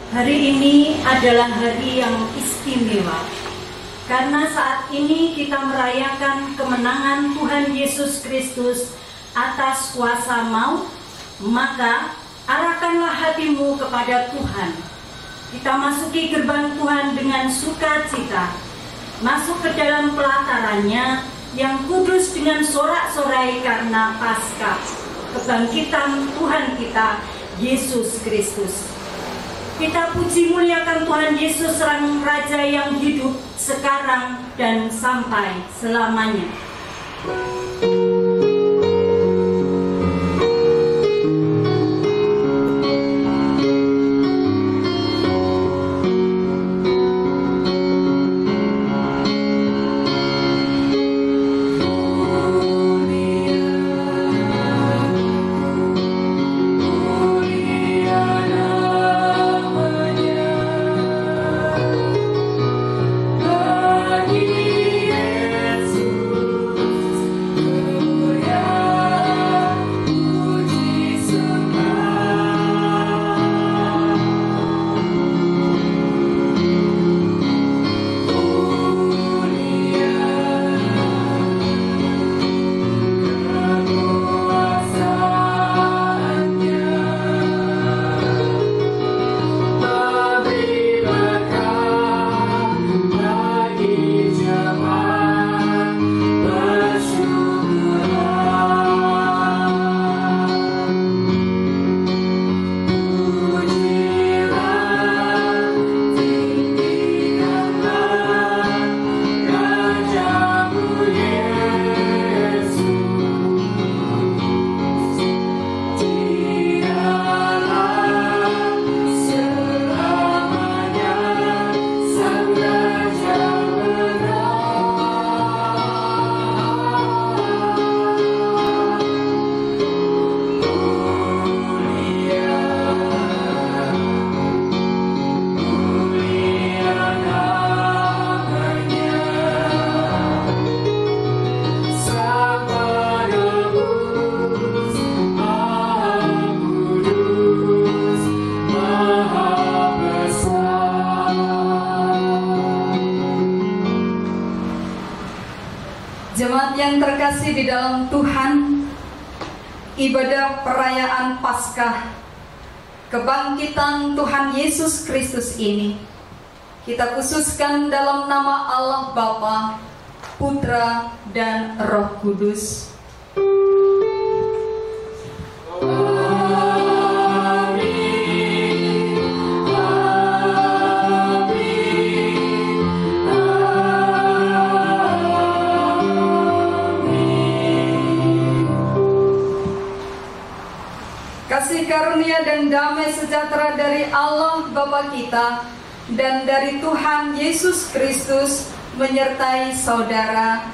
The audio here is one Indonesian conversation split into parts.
Hari ini adalah hari yang istimewa, karena saat ini kita merayakan kemenangan Tuhan Yesus Kristus atas kuasa maut. Maka arahkanlah hatimu kepada Tuhan. Kita masuki gerbang Tuhan dengan sukacita, masuk ke dalam pelatarannya yang kudus dengan sorak-sorai karena Paskah, kebangkitan Tuhan kita Yesus Kristus. Kita puji muliakan Tuhan Yesus, Sang Raja yang hidup sekarang dan sampai selamanya. Jemaat yang terkasih di dalam Tuhan, ibadah perayaan Paskah, kebangkitan Tuhan Yesus Kristus ini kita khususkan dalam nama Allah Bapa, Putra, dan Roh Kudus. Kasih karunia dan damai sejahtera dari Allah Bapa kita dan dari Tuhan Yesus Kristus menyertai saudara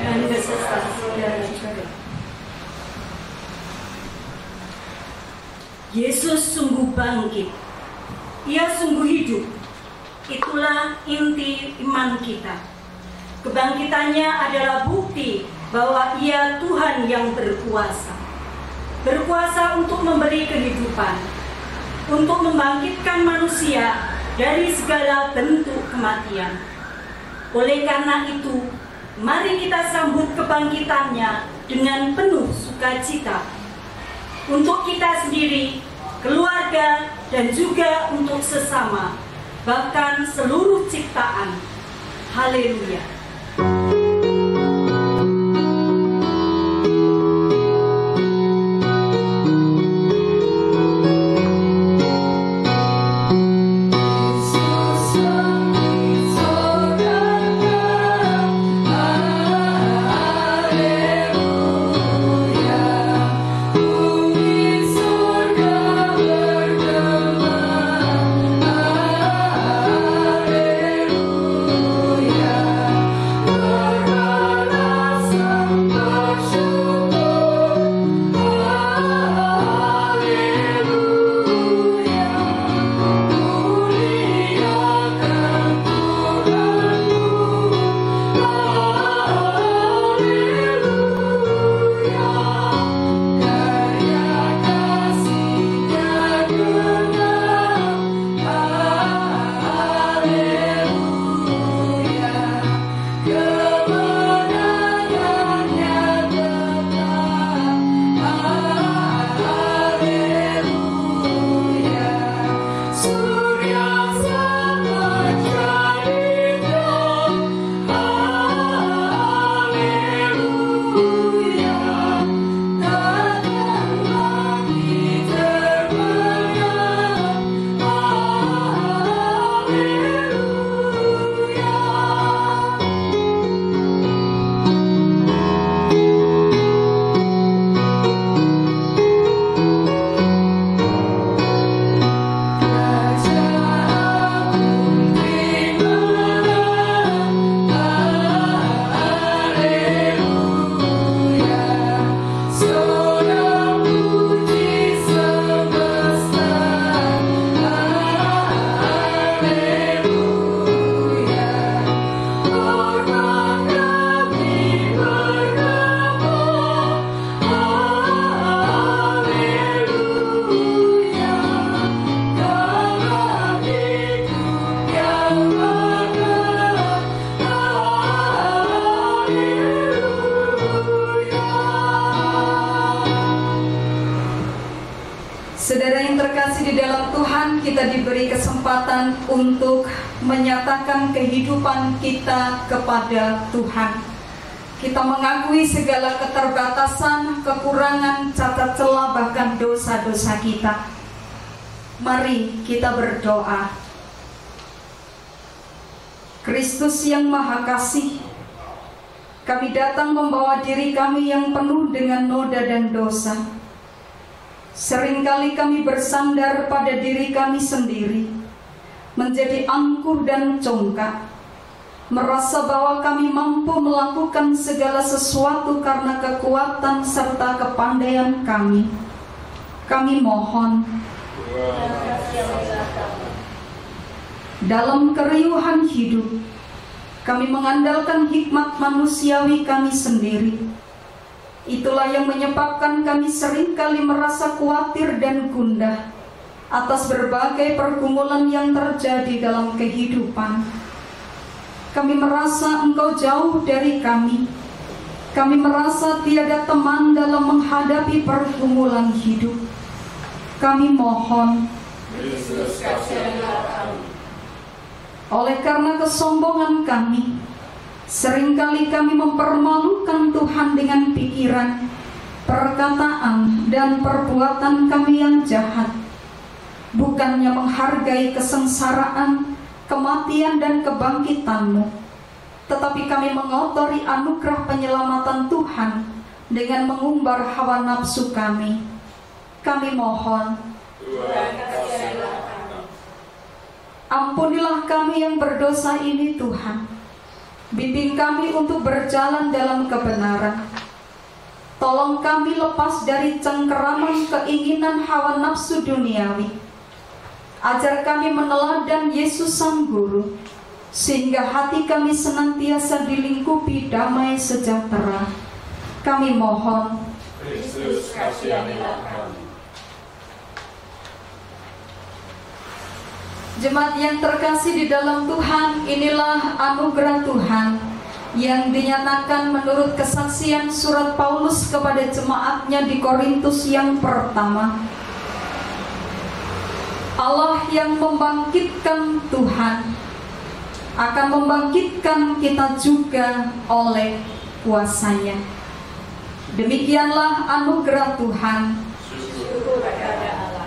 Dan beserta saudara juga. Yesus sungguh bangkit. Ia sungguh hidup. Itulah inti iman kita. Kebangkitannya adalah bukti bahwa Ia Tuhan yang berkuasa. Berkuasa untuk memberi kehidupan, untuk membangkitkan manusia dari segala bentuk kematian. Oleh karena itu, mari kita sambut kebangkitannya dengan penuh sukacita. Untuk kita sendiri, keluarga, dan juga untuk sesama, bahkan seluruh ciptaan. Haleluya. kita diberi kesempatan untuk menyatakan kehidupan kita kepada Tuhan. Kita mengakui segala keterbatasan, kekurangan, cacat celah, bahkan dosa-dosa kita. Mari kita berdoa. Kristus yang Maha Kasih, kami datang membawa diri kami yang penuh dengan noda dan dosa. Seringkali kami bersandar pada diri kami sendiri, menjadi angkuh dan congkak, merasa bahwa kami mampu melakukan segala sesuatu karena kekuatan serta kepandaian kami. Kami mohon, dalam keriuhan hidup, kami mengandalkan hikmat manusiawi kami sendiri. Itulah yang menyebabkan kami seringkali merasa khawatir dan gundah atas berbagai pergumulan yang terjadi dalam kehidupan. Kami merasa Engkau jauh dari kami. Kami merasa tiada teman dalam menghadapi pergumulan hidup. Kami mohon, Yesus, kasihilah kami. Oleh karena kesombongan kami, seringkali kami mempermalukan Tuhan dengan pikiran, perkataan, dan perbuatan kami yang jahat. Bukannya menghargai kesengsaraan, kematian, dan kebangkitan-Mu, tetapi kami mengotori anugerah penyelamatan Tuhan dengan mengumbar hawa nafsu kami. Kami mohon, Tuhan, kasihilah kami. Ampunilah kami yang berdosa ini Tuhan. Bimbing kami untuk berjalan dalam kebenaran. Tolong kami lepas dari cengkeraman keinginan hawa nafsu duniawi. Ajar kami meneladan Yesus Sang Guru, sehingga hati kami senantiasa dilingkupi damai sejahtera. Kami mohon, Kristus, kasihanilah kami. Jemaat yang terkasih di dalam Tuhan, inilah anugerah Tuhan yang dinyatakan menurut kesaksian surat Paulus kepada jemaatnya di Korintus yang pertama. Allah yang membangkitkan Tuhan akan membangkitkan kita juga oleh kuasa-Nya. Demikianlah anugerah Tuhan. Syukur kepada Allah.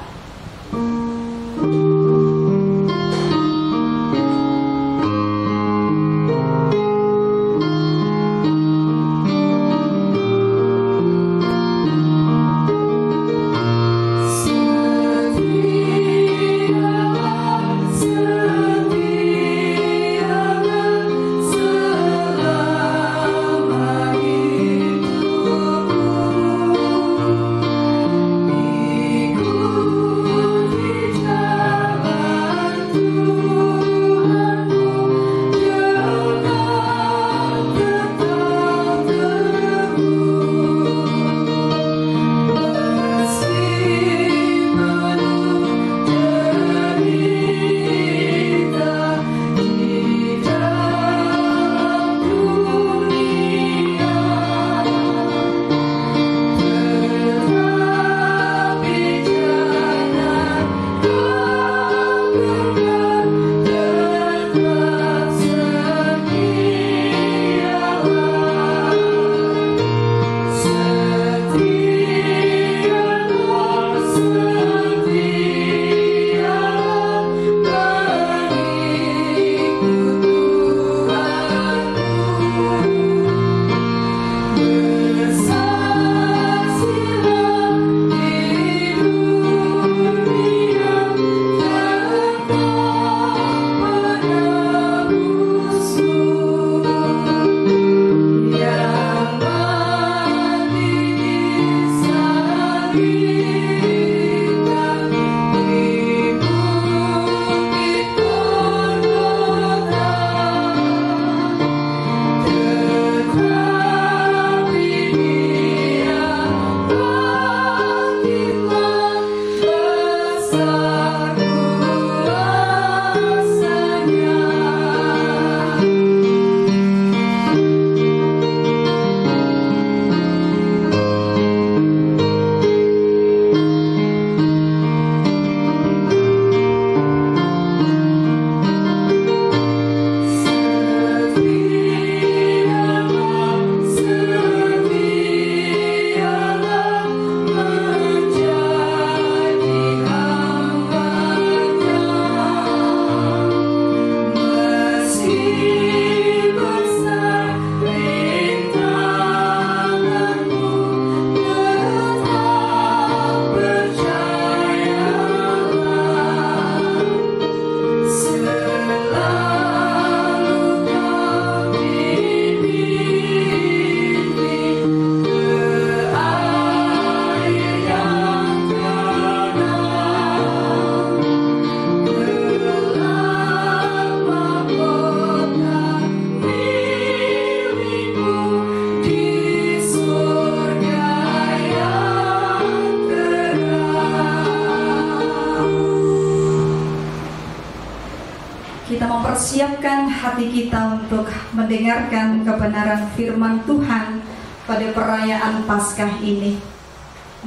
kita mempersiapkan hati kita untuk mendengarkan kebenaran firman Tuhan pada perayaan Paskah ini.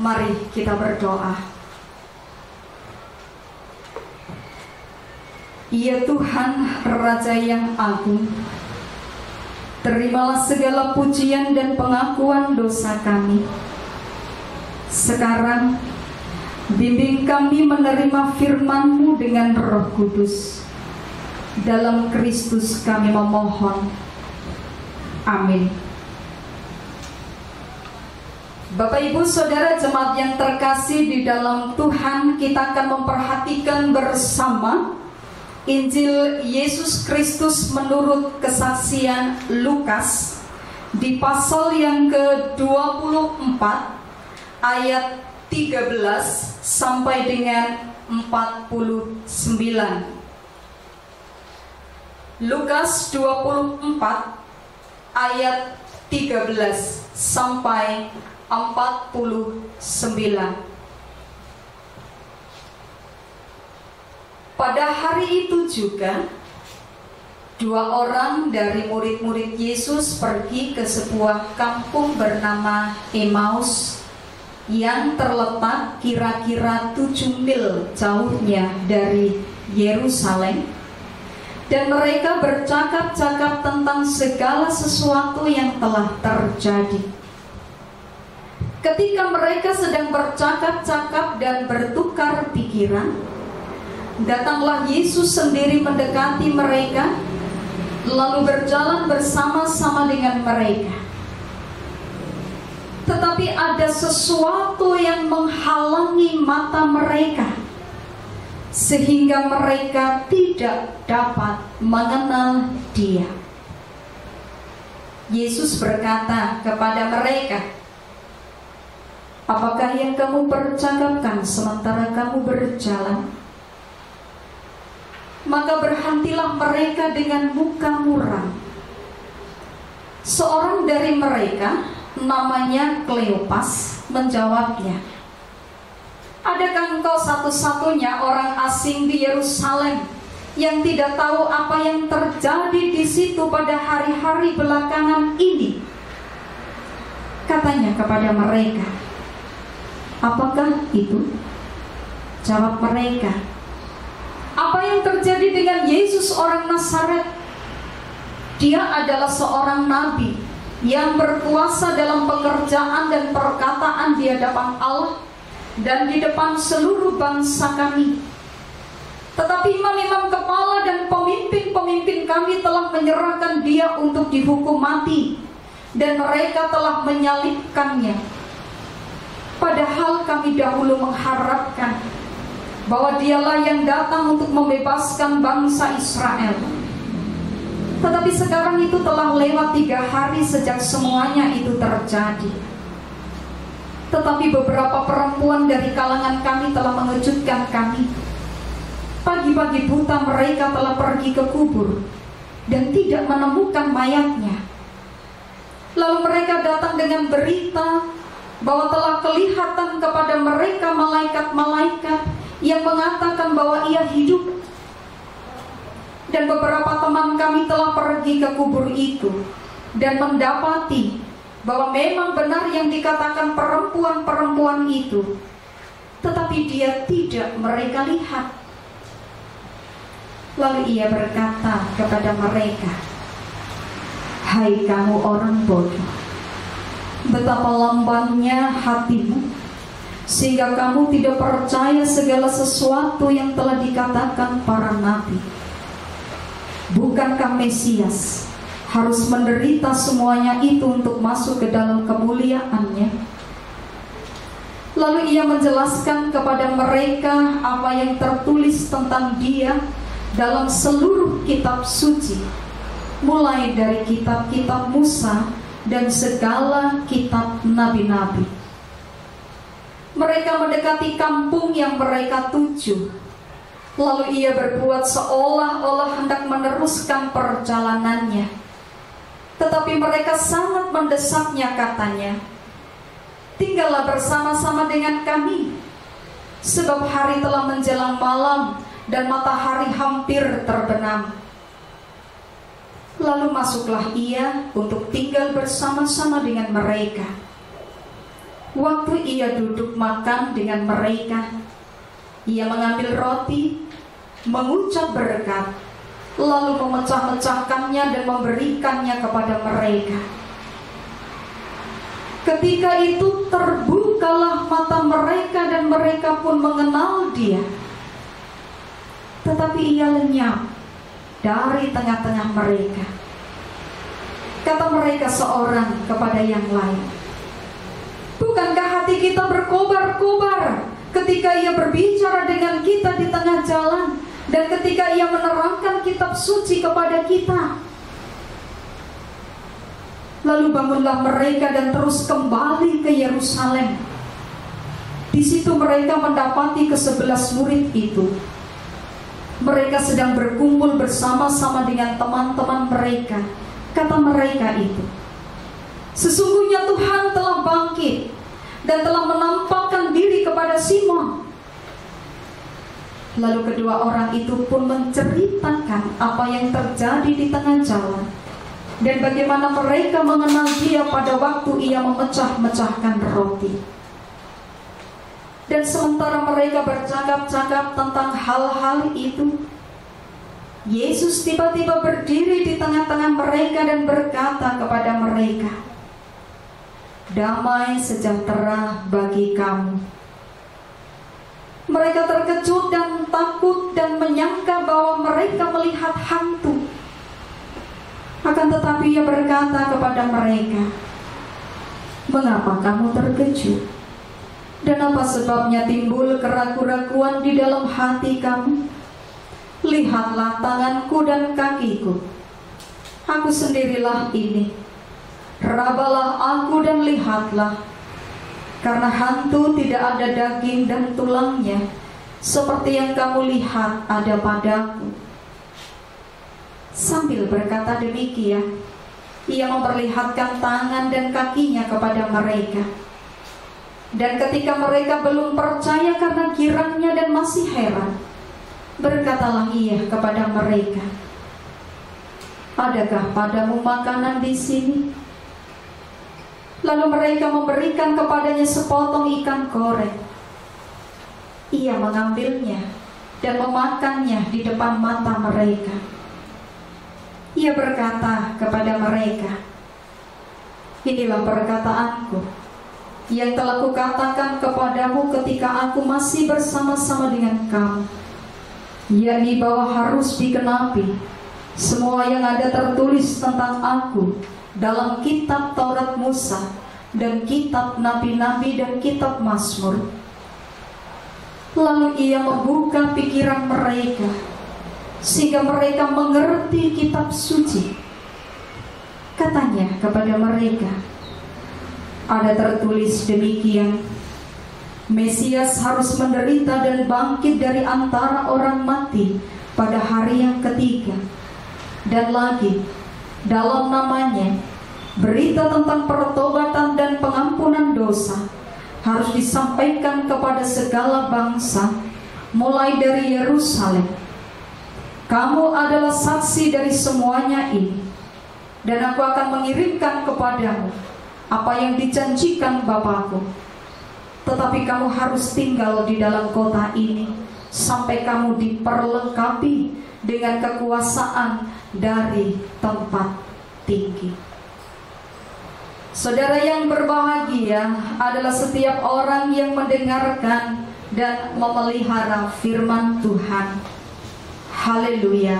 Mari kita berdoa. Ya Tuhan, Raja yang agung, terimalah segala pujian dan pengakuan dosa kami. Sekarang, bimbing kami menerima firman-Mu dengan Roh Kudus. Dalam Kristus kami memohon. Amin. Bapak Ibu Saudara jemaat yang terkasih di dalam Tuhan, kita akan memperhatikan bersama Injil Yesus Kristus menurut kesaksian Lukas di pasal yang ke-24 ayat 13 sampai dengan 49. Lukas 24 ayat 13 sampai 49. Pada hari itu juga, dua orang dari murid-murid Yesus pergi ke sebuah kampung bernama Emmaus yang terletak kira-kira 7 mil jauhnya dari Yerusalem, dan mereka bercakap-cakap tentang segala sesuatu yang telah terjadi. Ketika mereka sedang bercakap-cakap dan bertukar pikiran, datanglah Yesus sendiri mendekati mereka, lalu berjalan bersama-sama dengan mereka. Tetapi ada sesuatu yang menghalangi mata mereka, sehingga mereka tidak dapat mengenal Dia. Yesus berkata kepada mereka, "Apakah yang kamu percakapkan sementara kamu berjalan?" Maka berhentilah mereka dengan muka muram. Seorang dari mereka, namanya Kleopas, menjawabnya, "Adakah engkau satu-satunya orang asing di Yerusalem yang tidak tahu apa yang terjadi di situ pada hari-hari belakangan ini?" Katanya kepada mereka, "Apakah itu?" Jawab mereka, "Apa yang terjadi dengan Yesus orang Nazaret? Dia adalah seorang nabi yang berkuasa dalam pekerjaan dan perkataan di hadapan Allah dan di depan seluruh bangsa kami. Tetapi imam-imam kepala dan pemimpin-pemimpin kami telah menyerahkan Dia untuk dihukum mati, dan mereka telah menyalibkannya. Padahal kami dahulu mengharapkan bahwa Dialah yang datang untuk membebaskan bangsa Israel. Tetapi sekarang itu telah lewat 3 hari sejak semuanya itu terjadi. Tetapi beberapa perempuan dari kalangan kami telah mengejutkan kami. Pagi-pagi buta mereka telah pergi ke kubur dan tidak menemukan mayatnya. Lalu mereka datang dengan berita bahwa telah kelihatan kepada mereka malaikat-malaikat yang mengatakan bahwa Ia hidup. Dan beberapa teman kami telah pergi ke kubur itu dan mendapati bahwa memang benar yang dikatakan perempuan-perempuan itu, tetapi Dia tidak mereka lihat." Lalu Ia berkata kepada mereka, "Hai kamu orang bodoh, betapa lambannya hatimu, sehingga kamu tidak percaya segala sesuatu yang telah dikatakan para nabi. Bukankah Mesias harus menderita semuanya itu untuk masuk ke dalam kemuliaannya?" Lalu Ia menjelaskan kepada mereka apa yang tertulis tentang Dia dalam seluruh kitab suci, mulai dari kitab-kitab Musa dan segala kitab nabi-nabi. Mereka mendekati kampung yang mereka tuju. Lalu Ia berbuat seolah-olah hendak meneruskan perjalanannya. Tetapi mereka sangat mendesaknya, katanya, "Tinggallah bersama-sama dengan kami, sebab hari telah menjelang malam dan matahari hampir terbenam. Lalu masuklah ia untuk tinggal bersama-sama dengan mereka. Waktu ia duduk makan dengan mereka, ia mengambil roti, mengucap berkat, lalu memecah-mecahkannya dan memberikannya kepada mereka. Ketika itu terbukalah mata mereka dan mereka pun mengenal dia. Tetapi ia lenyap dari tengah-tengah mereka. Kata mereka seorang kepada yang lain, bukankah hati kita berkobar-kobar ketika ia berbicara dengan kita di tengah jalan dan ketika ia menerangkan kitab suci kepada kita? Lalu bangunlah mereka dan terus kembali ke Yerusalem. Di situ mereka mendapati ke-11 murid itu. Mereka sedang berkumpul bersama-sama dengan teman-teman mereka. Kata mereka itu, sesungguhnya Tuhan telah bangkit dan telah menampakkan diri kepada Simon. Lalu kedua orang itu pun menceritakan apa yang terjadi di tengah jalan dan bagaimana mereka mengenal dia pada waktu ia memecah-mecahkan roti. Dan sementara mereka bercakap-cakap tentang hal-hal itu, Yesus tiba-tiba berdiri di tengah-tengah mereka dan berkata kepada mereka, "Damai sejahtera bagi kamu." Mereka terkejut dan takut dan menyangka bahwa mereka melihat hantu. Akan tetapi ia berkata kepada mereka, "Mengapa kamu terkejut? Dan apa sebabnya timbul keraguan-raguan di dalam hati kamu? Lihatlah tanganku dan kakiku. Aku sendirilah ini. Rabalah aku dan lihatlah. Karena hantu tidak ada daging dan tulangnya, seperti yang kamu lihat ada padaku." Sambil berkata demikian, ia memperlihatkan tangan dan kakinya kepada mereka. Dan ketika mereka belum percaya karena girangnya dan masih heran, berkatalah ia kepada mereka, "Adakah padamu makanan di sini?" Lalu mereka memberikan kepadanya sepotong ikan goreng. Ia mengambilnya dan memakannya di depan mata mereka. Ia berkata kepada mereka, "Inilah perkataanku yang telah kukatakan kepadamu ketika aku masih bersama-sama dengan kamu, yakni bahwa harus dikenapi semua yang ada tertulis tentang aku dalam kitab Taurat Musa dan kitab Nabi-Nabi dan kitab Mazmur." Lalu ia membuka pikiran mereka sehingga mereka mengerti kitab suci. Katanya kepada mereka, "Ada tertulis demikian, Mesias harus menderita dan bangkit dari antara orang mati pada hari yang ketiga. Dan lagi, dalam namanya, berita tentang pertobatan dan pengampunan dosa harus disampaikan kepada segala bangsa, mulai dari Yerusalem. Kamu adalah saksi dari semuanya ini, dan aku akan mengirimkan kepadamu apa yang dijanjikan Bapakku. Tetapi kamu harus tinggal di dalam kota ini sampai kamu diperlengkapi dengan kekuasaan dari tempat tinggi." Saudara yang berbahagia adalah setiap orang yang mendengarkan dan memelihara firman Tuhan. Haleluya.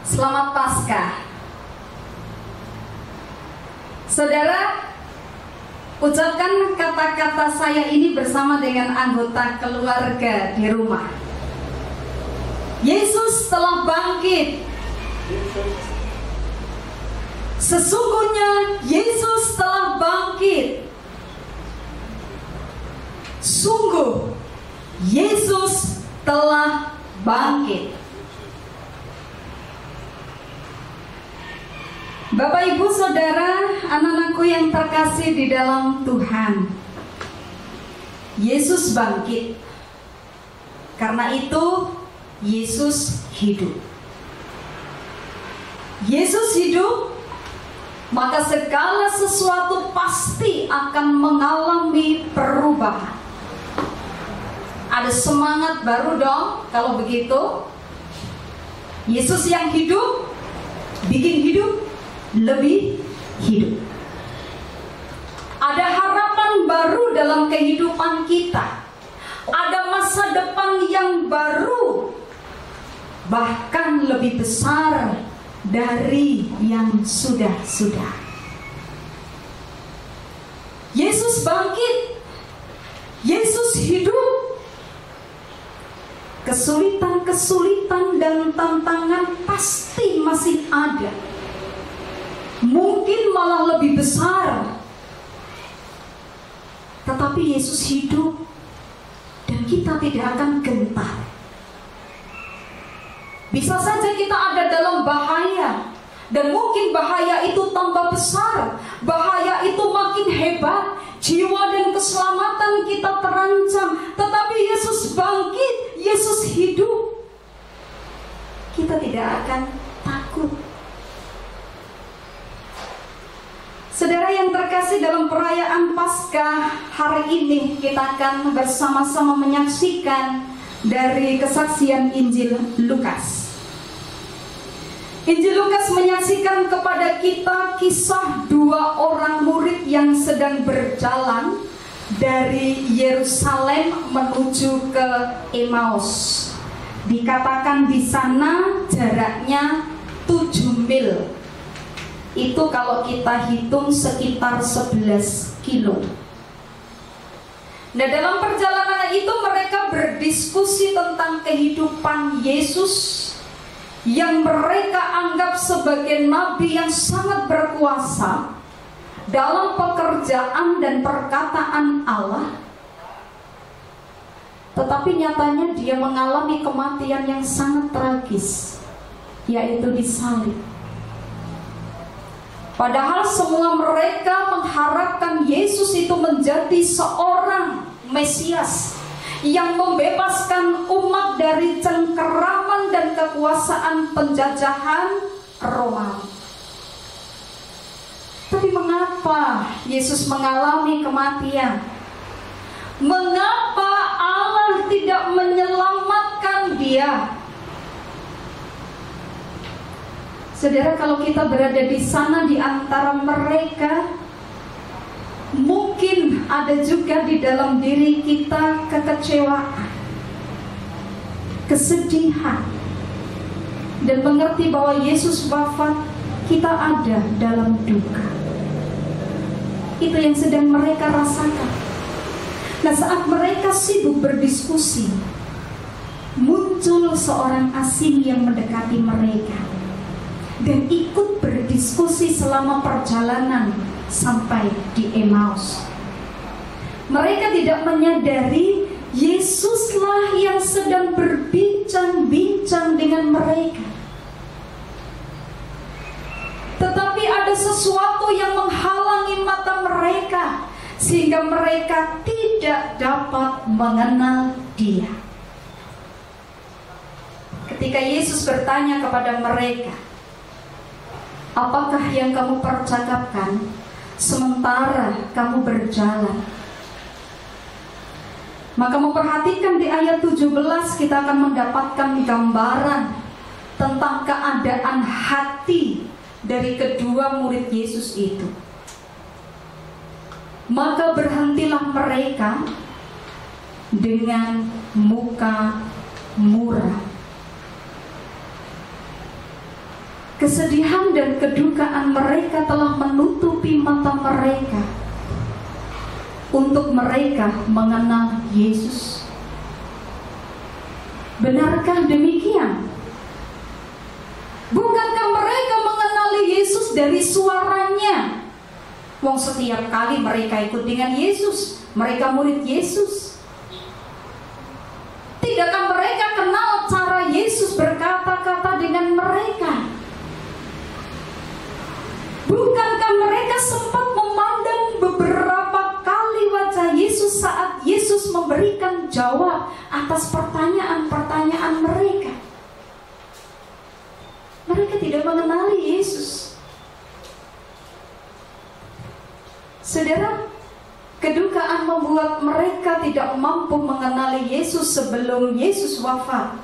Selamat Paskah. Saudara, ucapkan kata-kata saya ini bersama dengan anggota keluarga di rumah. Yesus telah bangkit. Sesungguhnya Yesus telah bangkit. sungguh Yesus telah bangkit. Bapak, Ibu, Saudara, anak-anakku yang terkasih di dalam Tuhan, Yesus bangkit. Karena itu Yesus hidup. Yesus hidup, maka segala sesuatu pasti akan mengalami perubahan. Ada semangat baru dong kalau begitu. Yesus yang hidup bikin hidup lebih hidup. Ada harapan baru dalam kehidupan kita. Ada masa depan yang baru, bahkan lebih besar dari yang sudah-sudah. Yesus bangkit, Yesus hidup. Kesulitan-kesulitan dan tantangan pasti masih ada. Mungkin malah lebih besar. Tetapi Yesus hidup dan kita tidak akan gentar. Bisa saja kita ada dalam bahaya, dan mungkin bahaya itu tambah besar, bahaya itu makin hebat, jiwa dan keselamatan kita terancam. Tetapi Yesus bangkit, Yesus hidup, kita tidak akan takut. Saudara yang terkasih, dalam perayaan Paskah hari ini kita akan bersama-sama menyaksikan dari kesaksian Injil Lukas. Injil Lukas menyaksikan kepada kita kisah dua orang murid yang sedang berjalan dari Yerusalem menuju ke Emmaus. Dikatakan di sana jaraknya 7 mil. Itu kalau kita hitung sekitar 11 kilo. Nah, dalam perjalanan itu mereka berdiskusi tentang kehidupan Yesus yang mereka anggap sebagai nabi yang sangat berkuasa dalam pekerjaan dan perkataan Allah. Tetapi nyatanya dia mengalami kematian yang sangat tragis, yaitu disalib. Padahal semua mereka mengharapkan Yesus itu menjadi seorang Mesias yang membebaskan umat dari cengkeraman dan kekuasaan penjajahan Romawi. Tapi mengapa Yesus mengalami kematian? Mengapa Allah tidak menyelamatkan dia? Saudara, kalau kita berada di sana di antara mereka, mungkin ada juga di dalam diri kita kekecewaan, kesedihan, dan mengerti bahwa Yesus wafat, kita ada dalam duka. Itu yang sedang mereka rasakan. Nah, saat mereka sibuk berdiskusi, muncul seorang asing yang mendekati mereka dan ikut berdiskusi selama perjalanan sampai di Emmaus. Mereka tidak menyadari Yesuslah yang sedang berbincang-bincang dengan mereka. Tetapi ada sesuatu yang menghalangi mata mereka, sehingga mereka tidak dapat mengenal dia. Ketika Yesus bertanya kepada mereka, "Apakah yang kamu percakapkan sementara kamu berjalan?" Maka memperhatikan di ayat 17 kita akan mendapatkan gambaran tentang keadaan hati dari kedua murid Yesus itu. Maka berhentilah mereka dengan muka murah. Kesedihan dan kedukaan mereka telah menutupi mata mereka untuk mereka mengenal Yesus. Benarkah demikian? Bukankah mereka mengenali Yesus dari suaranya? Wong setiap kali mereka ikut dengan Yesus, mereka murid Yesus. tidakkah mereka kenal cara Yesus berkata-kata dengan mereka? Bukankah mereka sempat memandang beberapa kali wajah Yesus saat Yesus memberikan jawab atas pertanyaan-pertanyaan mereka? Mereka tidak mengenali Yesus. Saudara, kedukaan membuat mereka tidak mampu mengenali Yesus sebelum Yesus wafat.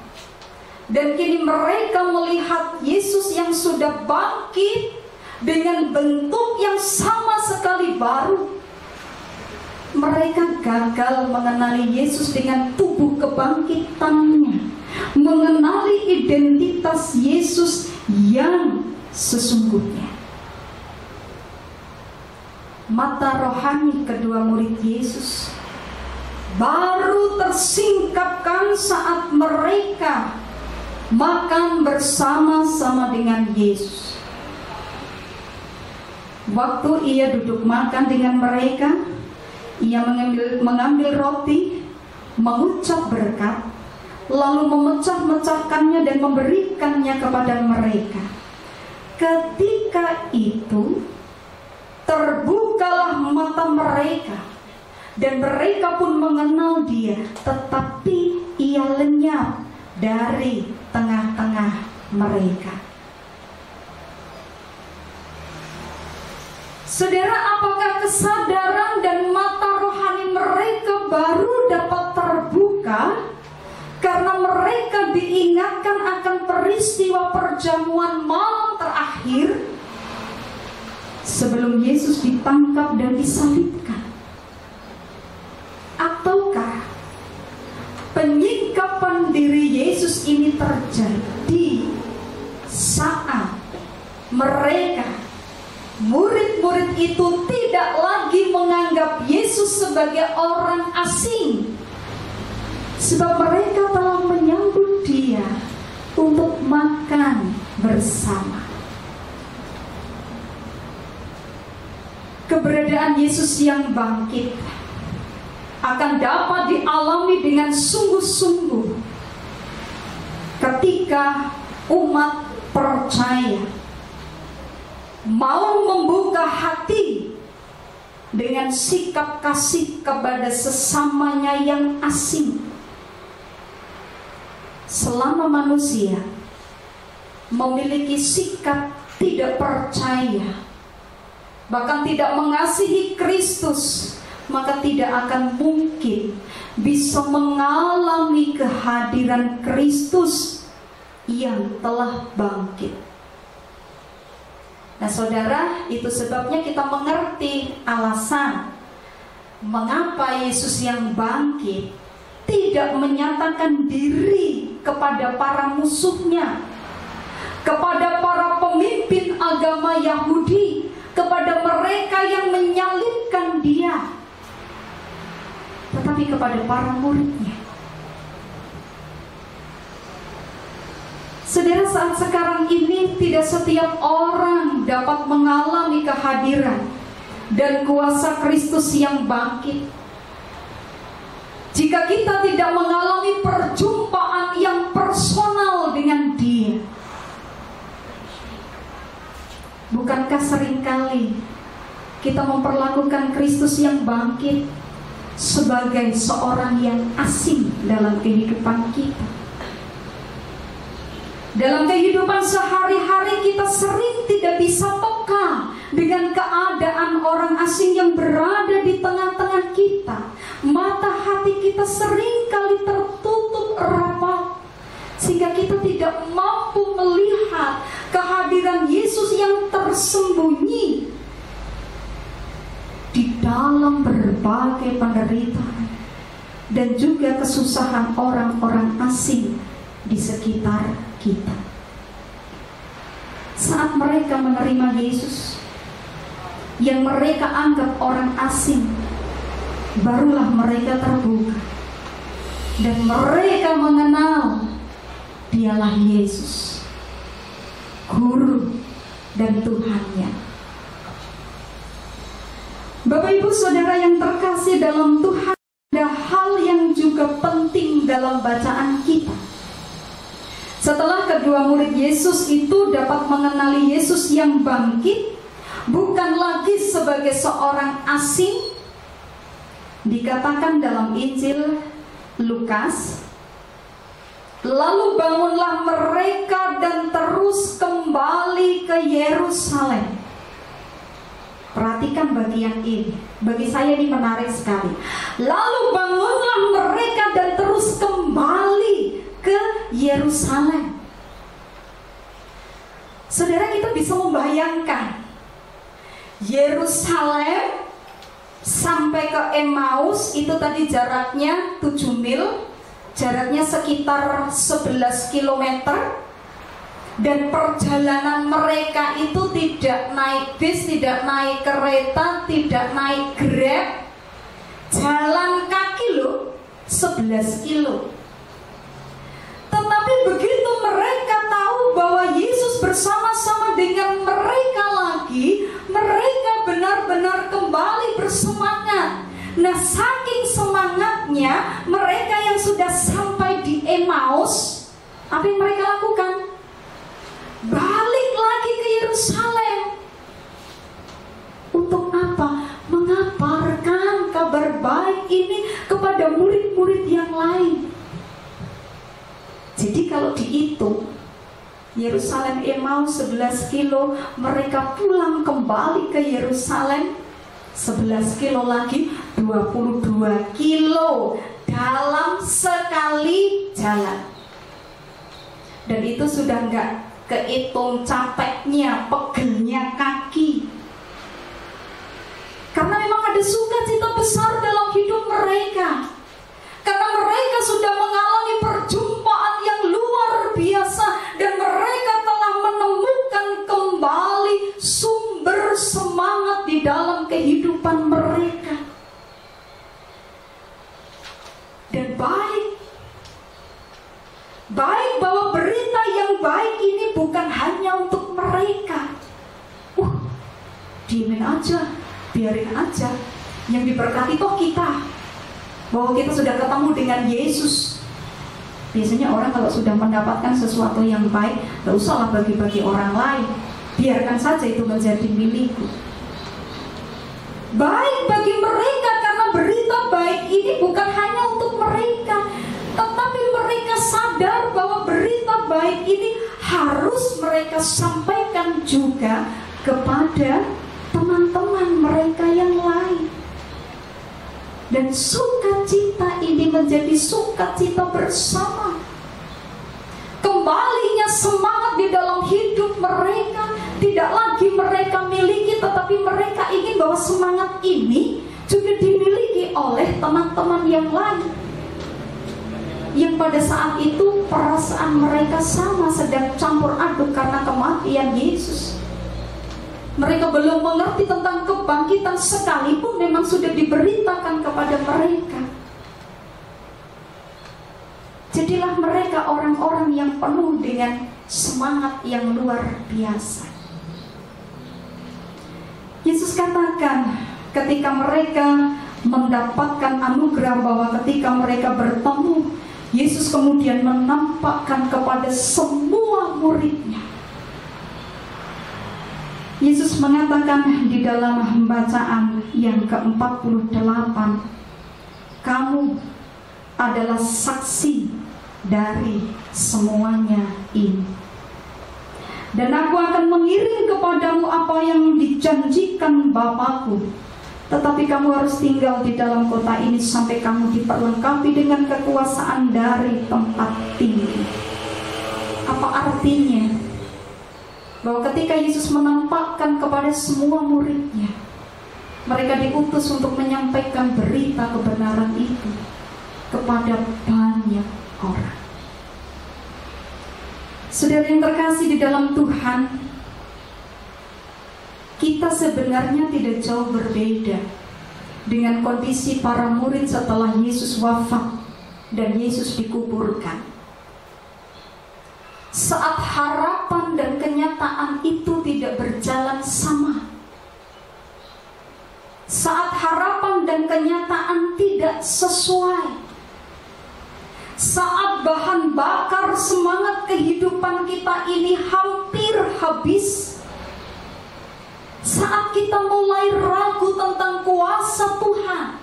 Dan kini mereka melihat Yesus yang sudah bangkit dengan bentuk yang sama sekali baru. Mereka gagal mengenali Yesus dengan tubuh kebangkitannya, mengenali identitas Yesus yang sesungguhnya. Mata rohani kedua murid Yesus baru tersingkapkan saat mereka makan bersama-sama dengan Yesus. Waktu ia duduk makan dengan mereka, ia mengambil roti, mengucap berkat, lalu memecah-mecahkannya dan memberikannya kepada mereka. Ketika itu terbukalah mata mereka, dan mereka pun mengenal Dia, tetapi Ia lenyap dari tengah-tengah mereka. Saudara, apakah kesadaran dan mata rohani mereka baru dapat terbuka karena mereka diingatkan akan peristiwa perjamuan malam terakhir sebelum Yesus ditangkap dan disalibkan? Ataukah penyingkapan diri Yesus ini terjadi saat mereka, murid-murid itu, tidak lagi menganggap Yesus sebagai orang asing, sebab mereka telah menyambut Dia untuk makan bersama. Keberadaan Yesus yang bangkit akan dapat dialami dengan sungguh-sungguh ketika umat percaya mau membuka hati dengan sikap kasih kepada sesamanya yang asing. Selama manusia memiliki sikap tidak percaya, bahkan tidak mengasihi Kristus, maka tidak akan mungkin bisa mengalami kehadiran Kristus yang telah bangkit. Nah saudara, itu sebabnya kita mengerti alasan mengapa Yesus yang bangkit tidak menyatakan diri kepada para musuhnya, kepada para pemimpin agama Yahudi, kepada mereka yang menyalibkan Dia, tetapi kepada para muridnya. Saudara, saat sekarang ini tidak setiap orang dapat mengalami kehadiran dan kuasa Kristus yang bangkit. Jika kita tidak mengalami perjumpaan yang personal dengan Dia. Bukankah seringkali kita memperlakukan Kristus yang bangkit sebagai seorang yang asing dalam kehidupan kita? Dalam kehidupan sehari-hari kita sering tidak bisa peka dengan keadaan orang asing yang berada di tengah-tengah kita. Mata hati kita sering kali tertutup rapat, sehingga kita tidak mampu melihat kehadiran Yesus yang tersembunyi di dalam berbagai penderitaan dan juga kesusahan orang-orang asing di sekitar kita. Saat mereka menerima Yesus yang mereka anggap orang asing, barulah mereka terbuka dan mereka mengenal Dialah Yesus, Guru dan Tuhannya. Bapak Ibu Saudara yang terkasih dalam Tuhan, ada hal yang juga penting dalam bacaan kita. Setelah kedua murid Yesus itu dapat mengenali Yesus yang bangkit, bukan lagi sebagai seorang asing, dikatakan dalam Injil Lukas, lalu bangunlah mereka dan terus kembali ke Yerusalem. Perhatikan bagian ini, bagi saya ini menarik sekali. Lalu bangunlah mereka dan terus kembali ke Yerusalem. Saudara, kita bisa membayangkan Yerusalem sampai ke Emmaus itu tadi jaraknya 7 mil, jaraknya sekitar 11 km. Dan perjalanan mereka itu tidak naik bis, tidak naik kereta, tidak naik Grab, jalan kaki loh, 11 kilo. Tetapi begitu mereka tahu bahwa Yesus bersama-sama dengan mereka lagi, mereka benar-benar kembali bersemangat. Nah, saking semangatnya mereka yang sudah sampai di Emmaus, apa yang mereka lakukan? Balik lagi ke Yerusalem. Untuk apa? Mengabarkan kabar baik ini kepada murid-murid yang lain. Jadi kalau dihitung, Yerusalem Emmaus 11 kilo, mereka pulang kembali ke Yerusalem 11 kilo lagi, 22 kilo dalam sekali jalan. Dan itu sudah enggak kehitung capeknya, pegelnya kaki. Karena memang ada sukacita besar dalam hidup mereka. Karena mereka sudah mengalami perjumpaan yang luar biasa. Dan mereka telah menemukan kembali sumber semangat di dalam kehidupan mereka. Dan baik bahwa berita yang baik ini bukan hanya untuk mereka. Diemin aja, biarin aja. Yang diberkati toh kita, bahwa kita sudah ketemu dengan Yesus. Biasanya orang kalau sudah mendapatkan sesuatu yang baik, gak usahlah bagi-bagi orang lain, biarkan saja itu menjadi milikku. Baik bagi mereka karena berita baik ini bukan hanya untuk mereka, tetapi mereka sadar bahwa berita baik ini harus mereka sampaikan juga kepada teman-teman mereka yang lain. Dan sukacita ini menjadi sukacita bersama. Kembalinya semangat di dalam hidup mereka. Tidak lagi mereka miliki, tetapi mereka ingin bahwa semangat ini juga dimiliki oleh teman-teman yang lain, yang pada saat itu perasaan mereka sama, sedang campur aduk karena kematian Yesus. Mereka belum mengerti tentang kebangkitan sekalipun memang sudah diberitakan kepada mereka. Jadilah mereka orang-orang yang penuh dengan semangat yang luar biasa. Yesus katakan ketika mereka mendapatkan anugerah bahwa ketika mereka bertemu, Yesus kemudian menampakkan kepada semua muridnya. Yesus mengatakan di dalam bacaan yang ke-48, kamu adalah saksi dari semuanya ini. Dan aku akan mengirim kepadamu apa yang dijanjikan Bapakku. Tetapi kamu harus tinggal di dalam kota ini sampai kamu diperlengkapi dengan kekuasaan dari tempat tinggi. Apa artinya? Bahwa ketika Yesus menampakkan kepada semua muridnya, mereka diutus untuk menyampaikan berita kebenaran itu kepada banyak orang. Saudara yang terkasih di dalam Tuhan, kita sebenarnya tidak jauh berbeda dengan kondisi para murid setelah Yesus wafat dan Yesus dikuburkan. Saat harapan dan kenyataan itu tidak berjalan sama, saat harapan dan kenyataan tidak sesuai, saat bahan bakar semangat kehidupan kita ini hampir habis, saat kita mulai ragu tentang kuasa Tuhan,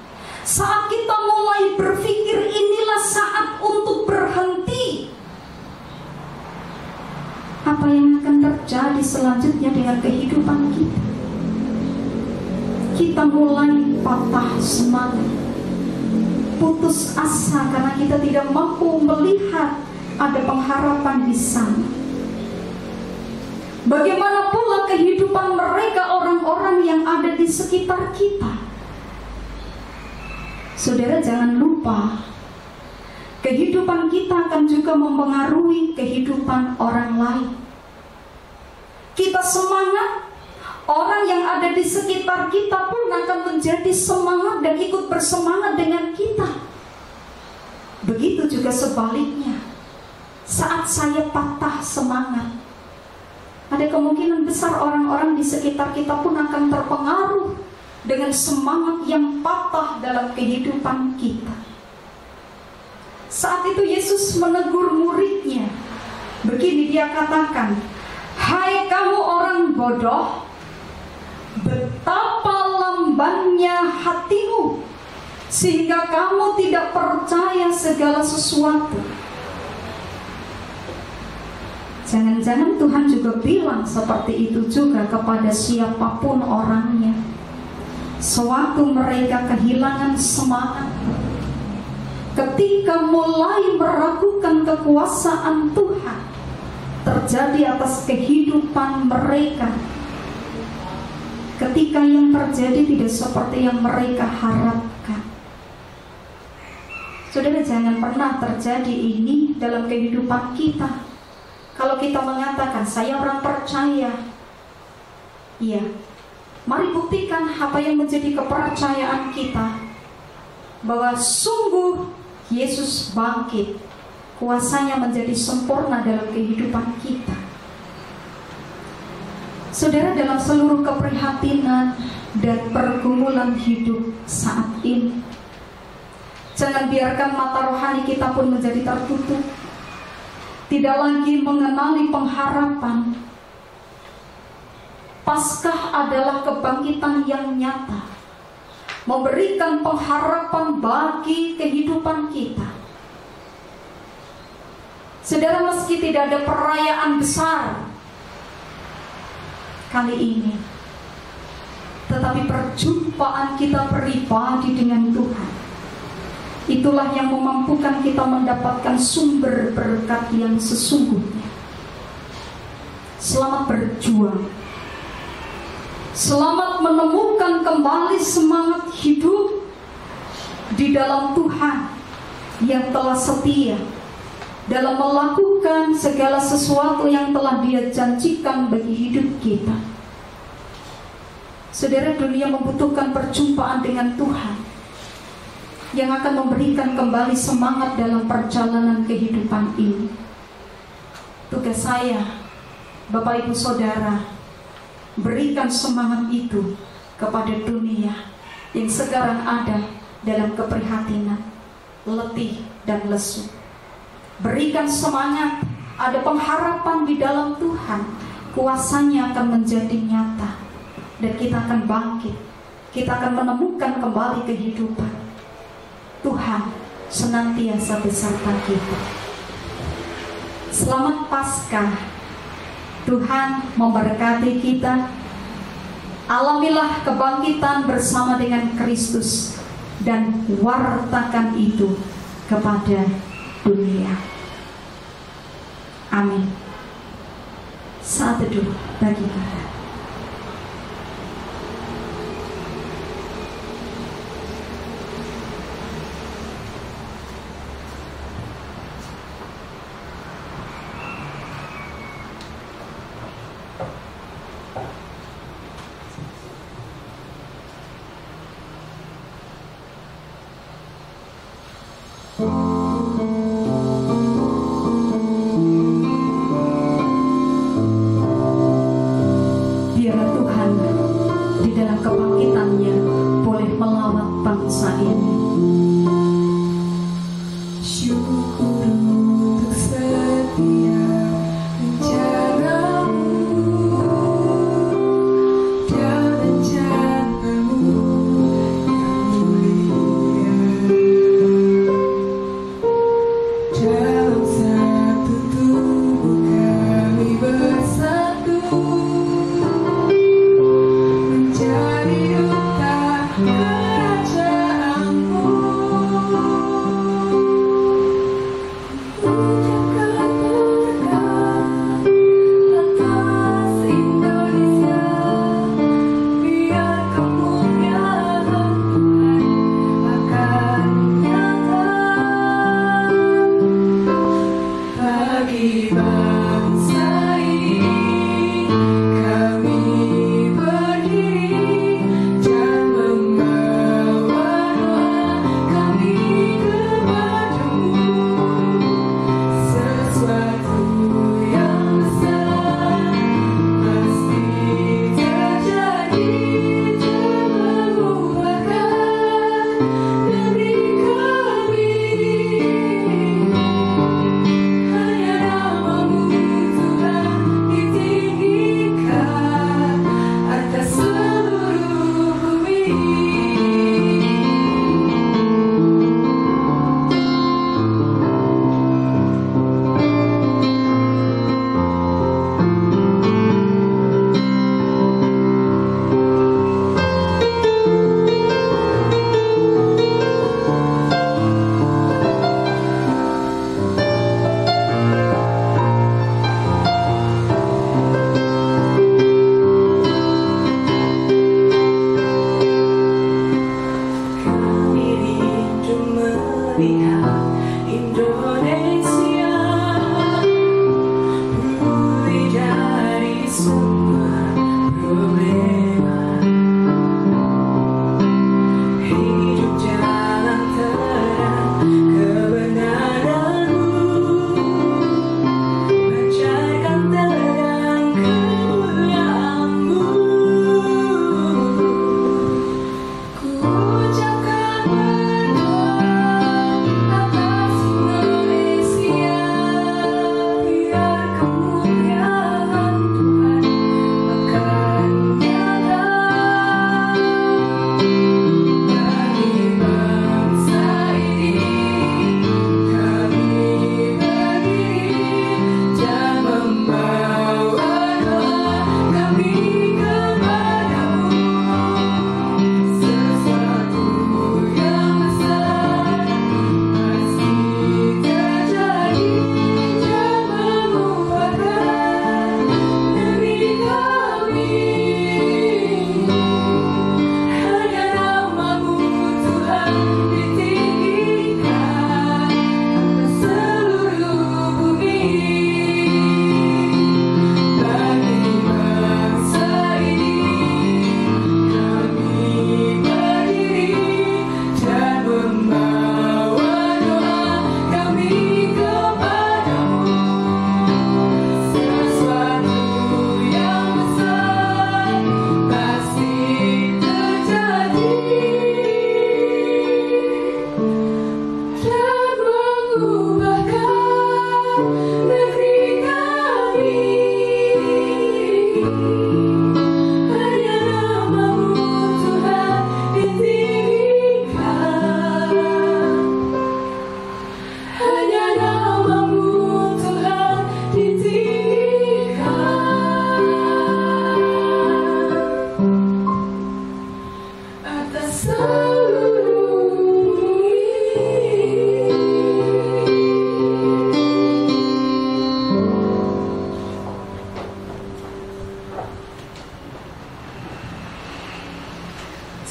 saat kita mulai berpikir inilah saat untuk berhenti, apa yang akan terjadi selanjutnya dengan kehidupan kita? Kita mulai patah semangat, putus asa karena kita tidak mampu melihat ada pengharapan di sana. Bagaimana pula kehidupan mereka, orang-orang yang ada di sekitar kita? Saudara, jangan lupa, kehidupan kita akan juga mempengaruhi kehidupan orang lain. Kita semangat, orang yang ada di sekitar kita pun akan menjadi semangat dan ikut bersemangat dengan kita. Begitu juga sebaliknya, saat saya patah semangat, ada kemungkinan besar orang-orang di sekitar kita pun akan terpengaruh dengan semangat yang patah dalam kehidupan kita. Saat itu Yesus menegur muridnya. Begini dia katakan, "Hai kamu orang bodoh, betapa lambannya hatimu, sehingga kamu tidak percaya segala sesuatu." Jangan-jangan Tuhan juga bilang seperti itu juga kepada siapapun orangnya. Sewaktu mereka kehilangan semangat, ketika mulai meragukan kekuasaan Tuhan terjadi atas kehidupan mereka, ketika yang terjadi tidak seperti yang mereka harapkan. Saudara, jangan pernah terjadi ini dalam kehidupan kita. Kalau kita mengatakan saya orang percaya, iya, mari buktikan apa yang menjadi kepercayaan kita, bahwa sungguh Yesus bangkit, kuasanya menjadi sempurna dalam kehidupan kita. Saudara, dalam seluruh keprihatinan dan pergumulan hidup saat ini, jangan biarkan mata rohani kita pun menjadi tertutup, tidak lagi mengenali pengharapan. Paskah adalah kebangkitan yang nyata, memberikan pengharapan bagi kehidupan kita. Saudara, meski tidak ada perayaan besar kali ini, tetapi perjumpaan kita pribadi dengan Tuhan, itulah yang memampukan kita mendapatkan sumber berkat yang sesungguhnya. Selamat berjuang, selamat menemukan kembali semangat hidup di dalam Tuhan yang telah setia dalam melakukan segala sesuatu yang telah Dia janjikan bagi hidup kita. Saudara, dunia membutuhkan perjumpaan dengan Tuhan yang akan memberikan kembali semangat dalam perjalanan kehidupan ini. Tugas saya, Bapak Ibu Saudara, berikan semangat itu kepada dunia yang sekarang ada dalam keprihatinan, letih dan lesu. Berikan semangat, ada pengharapan di dalam Tuhan, kuasanya akan menjadi nyata, dan kita akan bangkit, kita akan menemukan kembali kehidupan. Tuhan senantiasa beserta kita. Selamat Paskah. Tuhan memberkati kita. Alamilah kebangkitan bersama dengan Kristus dan wartakan itu kepada dunia. Amin. Saat teduh bagi kita. Biarlah Tuhan di dalam kebangkitannya boleh melawat bangsa ini. Syukur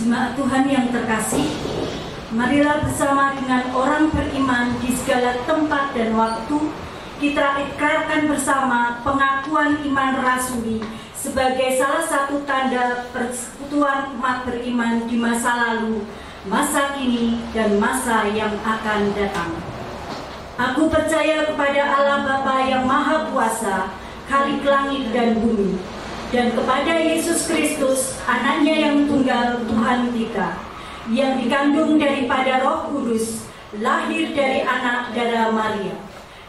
Jemaat Tuhan yang terkasih, marilah bersama dengan orang beriman di segala tempat dan waktu kita ikrarkan bersama pengakuan iman rasuli sebagai salah satu tanda persekutuan umat beriman di masa lalu, masa kini, dan masa yang akan datang. Aku percaya kepada Allah Bapa yang Maha Kuasa, Khalik langit dan bumi, dan kepada Yesus Kristus, anaknya yang tunggal Tuhan kita, yang dikandung daripada Roh Kudus, lahir dari anak darah Maria,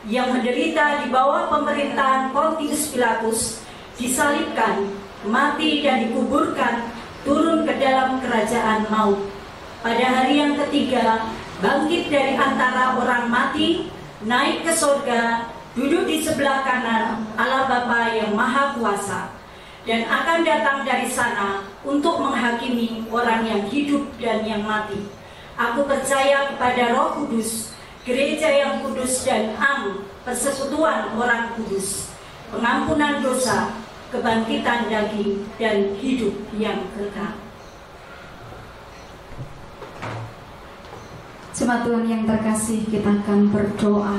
yang menderita di bawah pemerintahan Pontius Pilatus, disalibkan, mati dan dikuburkan, turun ke dalam kerajaan maut. Pada hari yang ketiga, bangkit dari antara orang mati, naik ke surga, duduk di sebelah kanan Allah Bapa yang Maha Kuasa, dan akan datang dari sana untuk menghakimi orang yang hidup dan yang mati. Aku percaya kepada Roh Kudus, gereja yang kudus dan am, persekutuan orang kudus, pengampunan dosa, kebangkitan daging, dan hidup yang kekal. Jemaat Tuhan yang terkasih, kita akan berdoa.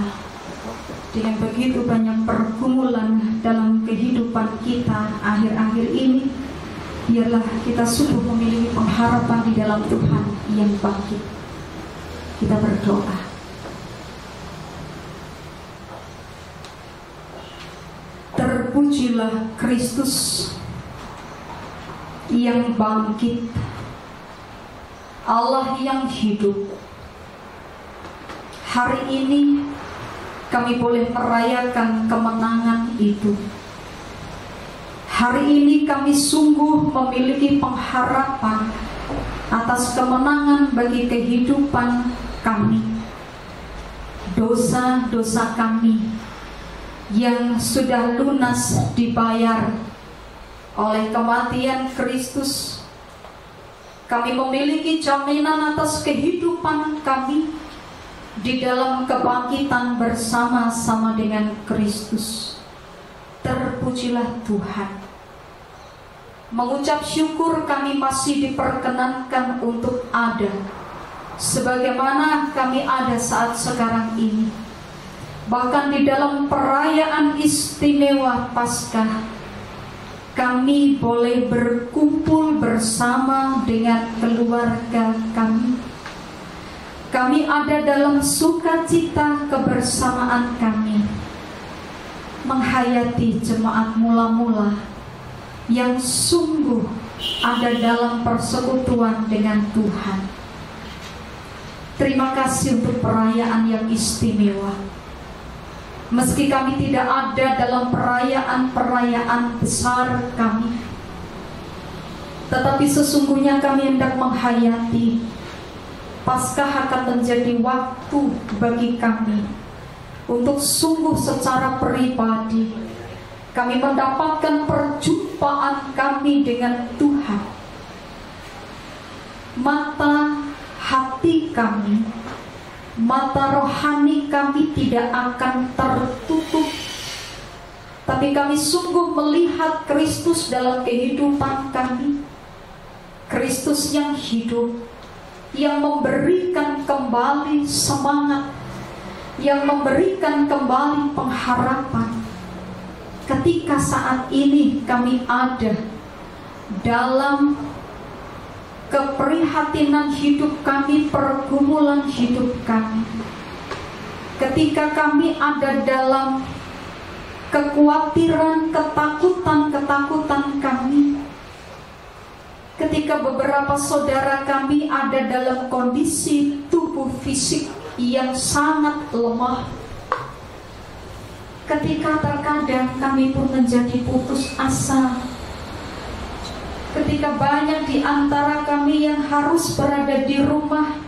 Dengan begitu banyak pergumulan dalam kehidupan kita akhir-akhir ini, biarlah kita sungguh memiliki pengharapan di dalam Tuhan yang bangkit. Kita berdoa. Terpujilah Kristus yang bangkit, Allah yang hidup. Hari ini kami boleh merayakan kemenangan itu. Hari ini kami sungguh memiliki pengharapan atas kemenangan bagi kehidupan kami. Dosa-dosa kami yang sudah lunas dibayar oleh kematian Kristus. Kami memiliki jaminan atas kehidupan kami di dalam kebangkitan bersama-sama dengan Kristus. Terpujilah Tuhan. Mengucap syukur kami masih diperkenankan untuk ada sebagaimana kami ada saat sekarang ini. Bahkan di dalam perayaan istimewa Paskah, kami boleh berkumpul bersama dengan keluarga kami. Kami ada dalam sukacita kebersamaan kami, menghayati jemaat mula-mula yang sungguh ada dalam persekutuan dengan Tuhan. Terima kasih untuk perayaan yang istimewa. Meski kami tidak ada dalam perayaan-perayaan besar kami, tetapi sesungguhnya kami hendak menghayati Paskah akan menjadi waktu bagi kami untuk sungguh secara pribadi kami mendapatkan perjumpaan kami dengan Tuhan. Mata hati kami, mata rohani kami tidak akan tertutup, tapi kami sungguh melihat Kristus dalam kehidupan kami. Kristus yang hidup, yang memberikan kembali semangat, yang memberikan kembali pengharapan. Ketika saat ini kami ada dalam keprihatinan hidup kami, pergumulan hidup kami, ketika kami ada dalam kekhawatiran, ketakutan kami, ketika beberapa saudara kami ada dalam kondisi tubuh fisik yang sangat lemah, ketika terkadang kami pun menjadi putus asa, ketika banyak di antara kami yang harus berada di rumah,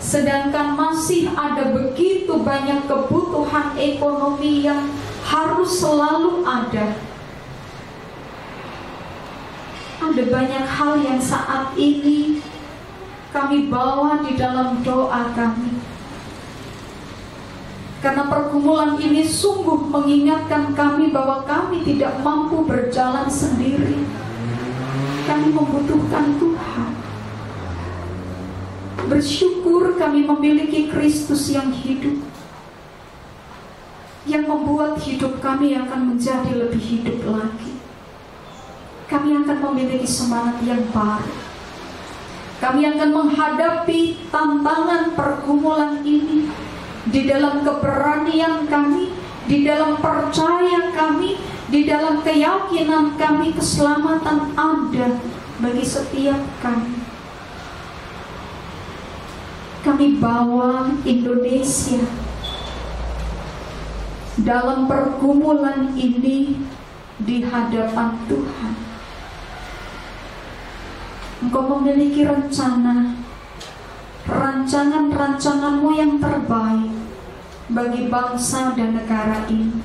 sedangkan masih ada begitu banyak kebutuhan ekonomi yang harus selalu ada. Ada banyak hal yang saat ini kami bawa di dalam doa kami. Karena pergumulan ini sungguh mengingatkan kami bahwa kami tidak mampu berjalan sendiri. Kami membutuhkan Tuhan. Bersyukur kami memiliki Kristus yang hidup, yang membuat hidup kami akan menjadi lebih hidup lagi. Kami akan memiliki semangat yang baru. Kami akan menghadapi tantangan pergumulan ini di dalam keberanian kami, di dalam percaya kami, di dalam keyakinan kami keselamatan ada bagi setiap kami. Kami bawa Indonesia dalam pergumulan ini di hadapan Tuhan. Engkau memiliki rancangan-rancanganmu yang terbaik bagi bangsa dan negara ini.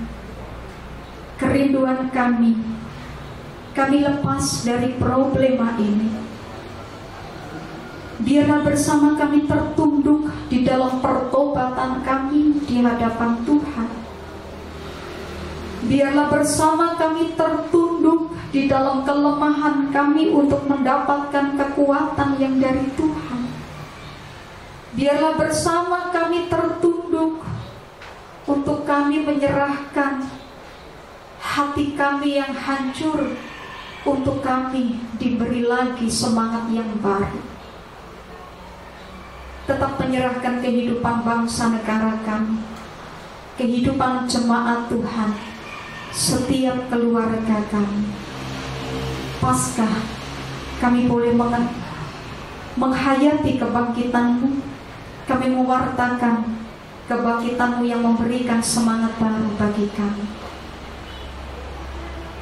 Kerinduan kami lepas dari problema ini. Biarlah bersama kami tertunduk di dalam pertobatan kami di hadapan Tuhan. Biarlah bersama kami tertunduk di dalam kelemahan kami untuk mendapatkan kekuatan yang dari Tuhan. Biarlah bersama kami tertunduk untuk kami menyerahkan hati kami yang hancur, untuk kami diberi lagi semangat yang baru. Tetap menyerahkan kehidupan bangsa negara kami, kehidupan jemaat Tuhan, setiap keluarga kami. Paskah kami boleh menghayati kebangkitan-Mu. Kami mewartakan kebangkitan-Mu yang memberikan semangat baru bagi kami.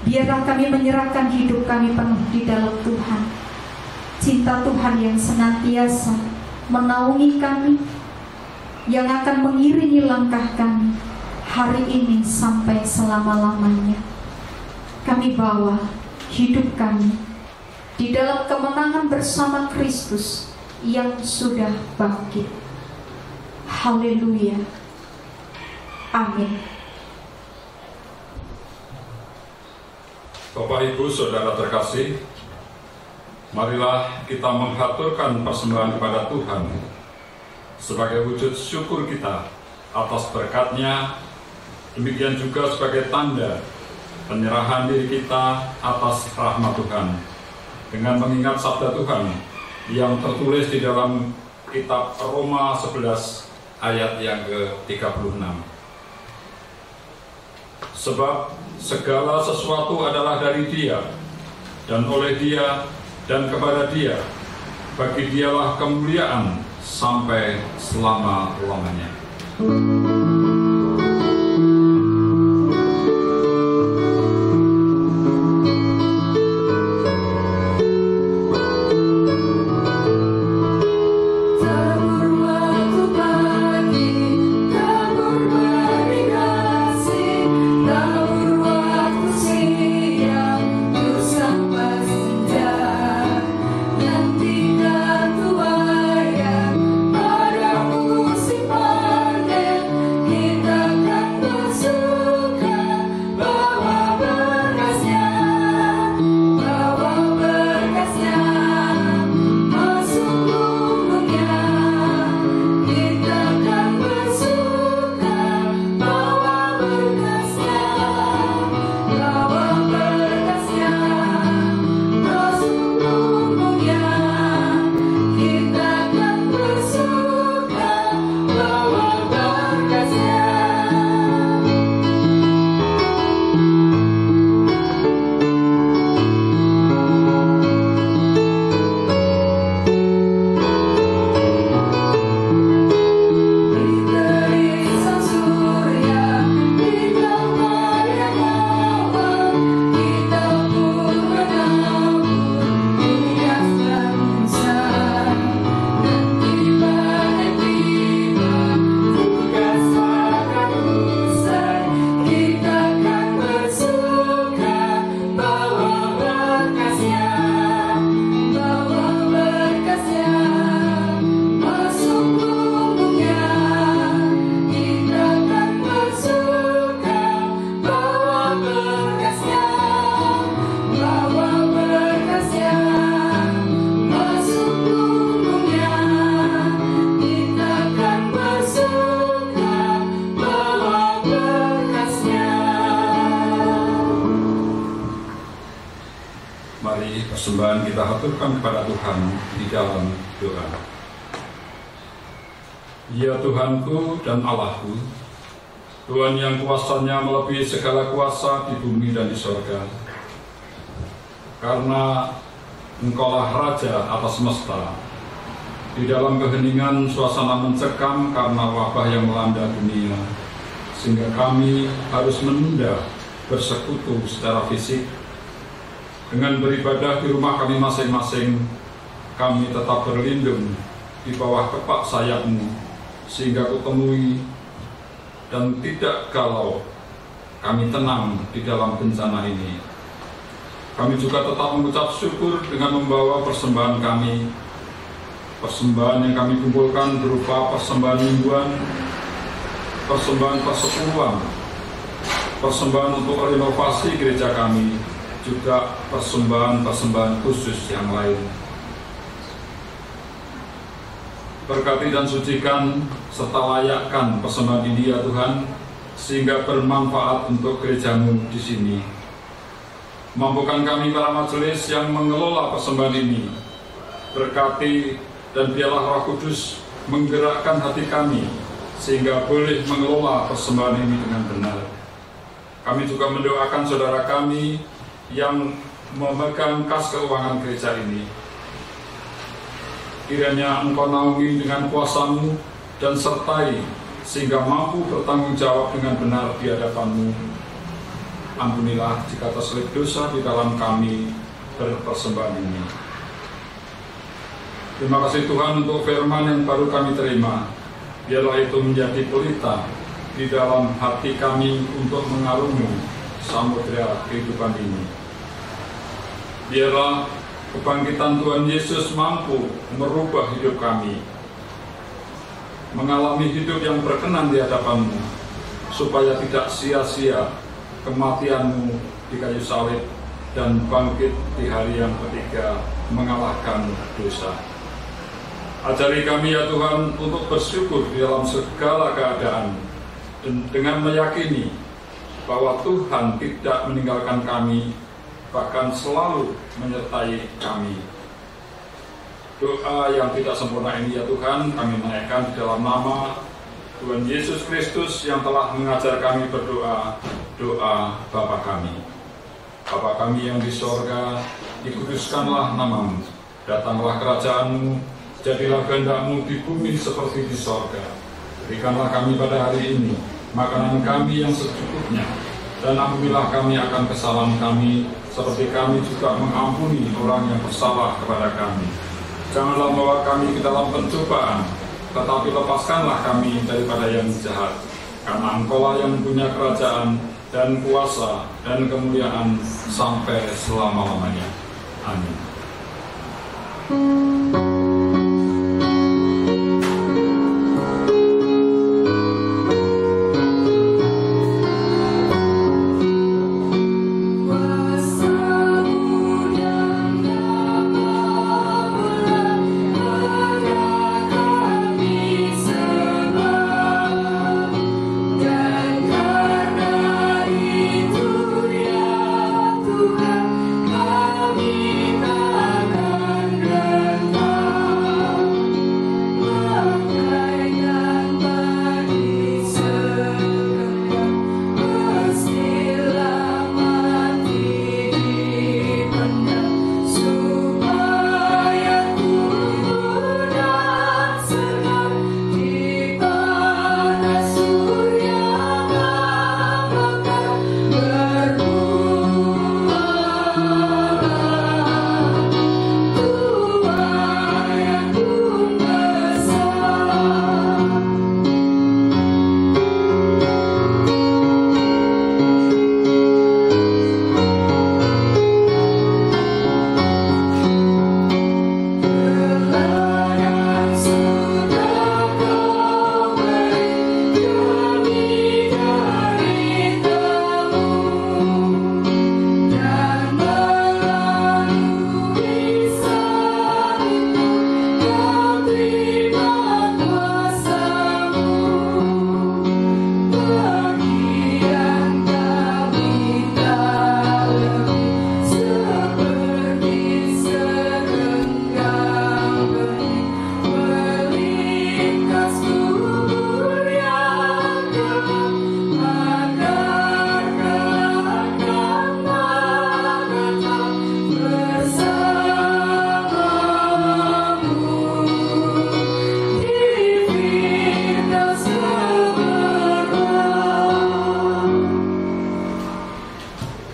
Biarlah kami menyerahkan hidup kami penuh di dalam Tuhan. Cinta Tuhan yang senantiasa menaungi kami, yang akan mengiringi langkah kami hari ini sampai selama-lamanya. Kami bawa hidup kami di dalam kemenangan bersama Kristus yang sudah bangkit. Haleluya. Amin. Bapak Ibu Saudara terkasih, marilah kita menghaturkan persembahan kepada Tuhan sebagai wujud syukur kita atas berkat-Nya, demikian juga sebagai tanda penyerahan diri kita atas rahmat Tuhan, dengan mengingat sabda Tuhan yang tertulis di dalam kitab Roma 11 ayat yang ke-36. Sebab segala sesuatu adalah dari Dia, dan oleh Dia, dan kepada Dia. Bagi Dialah kemuliaan sampai selama-lamanya. Mari persembahan kita haturkan kepada Tuhan di dalam doa. Ya Tuhanku dan Allahku, Tuhan yang kuasanya melebihi segala kuasa di bumi dan di sorga, karena Engkaulah Raja atas semesta, di dalam keheningan suasana mencekam karena wabah yang melanda dunia, sehingga kami harus menunda bersekutu secara fisik. Dengan beribadah di rumah kami masing-masing, kami tetap berlindung di bawah kepak sayap-Mu, sehingga kutemui dan tidak galau, kami tenang di dalam bencana ini. Kami juga tetap mengucap syukur dengan membawa persembahan kami, persembahan yang kami kumpulkan berupa persembahan mingguan, persembahan persepuluhan, persembahan untuk renovasi gereja kami, juga persembahan-persembahan khusus yang lain. Berkati dan sucikan serta layakkan persembahan ini ya Tuhan, sehingga bermanfaat untuk gereja-Mu di sini. Mampukan kami para majelis yang mengelola persembahan ini. Berkati dan biarlah Roh Kudus menggerakkan hati kami, sehingga boleh mengelola persembahan ini dengan benar. Kami juga mendoakan saudara kami yang memegang kas keuangan gereja ini. Kiranya Engkau naungi dengan kuasa-Mu dan sertai, sehingga mampu bertanggung jawab dengan benar di hadapan-Mu. Ampunilah jika terselip dosa di dalam kami berpersembahan ini. Terima kasih Tuhan untuk firman yang baru kami terima. Biarlah itu menjadi pelita di dalam hati kami untuk mengarungi samudera kehidupan ini. Biarlah kebangkitan Tuhan Yesus mampu merubah hidup kami, mengalami hidup yang berkenan di hadapan-Mu, supaya tidak sia-sia kematian-Mu di kayu salib dan bangkit di hari yang ketiga mengalahkan dosa. Ajari kami ya Tuhan untuk bersyukur di dalam segala keadaan dan dengan meyakini bahwa Tuhan tidak meninggalkan kami, bahkan selalu menyertai kami. Doa yang tidak sempurna ini ya Tuhan kami naikkan di dalam nama Tuhan Yesus Kristus yang telah mengajar kami berdoa, doa Bapa kami. Bapa kami yang di sorga, dikuduskanlah namamu, datanglah kerajaan-Mu, jadilah kehendak-Mu di bumi seperti di sorga. Berikanlah kami pada hari ini makanan kami yang secukupnya, dan ampunilah kami akan kesalahan kami, seperti kami juga mengampuni orang yang bersalah kepada kami. Janganlah membawa kami ke dalam pencobaan, tetapi lepaskanlah kami daripada yang jahat. Karena Engkau-lah yang punya kerajaan dan kuasa dan kemuliaan sampai selama-lamanya. Amin.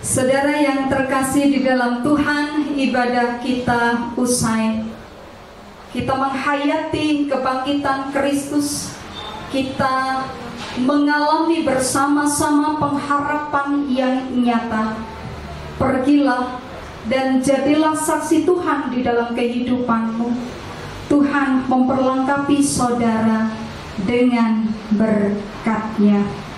Saudara yang terkasih di dalam Tuhan, ibadah kita usai. Kita menghayati kebangkitan Kristus. Kita mengalami bersama-sama pengharapan yang nyata. Pergilah dan jadilah saksi Tuhan di dalam kehidupanmu. Tuhan memperlengkapi saudara dengan berkat-Nya.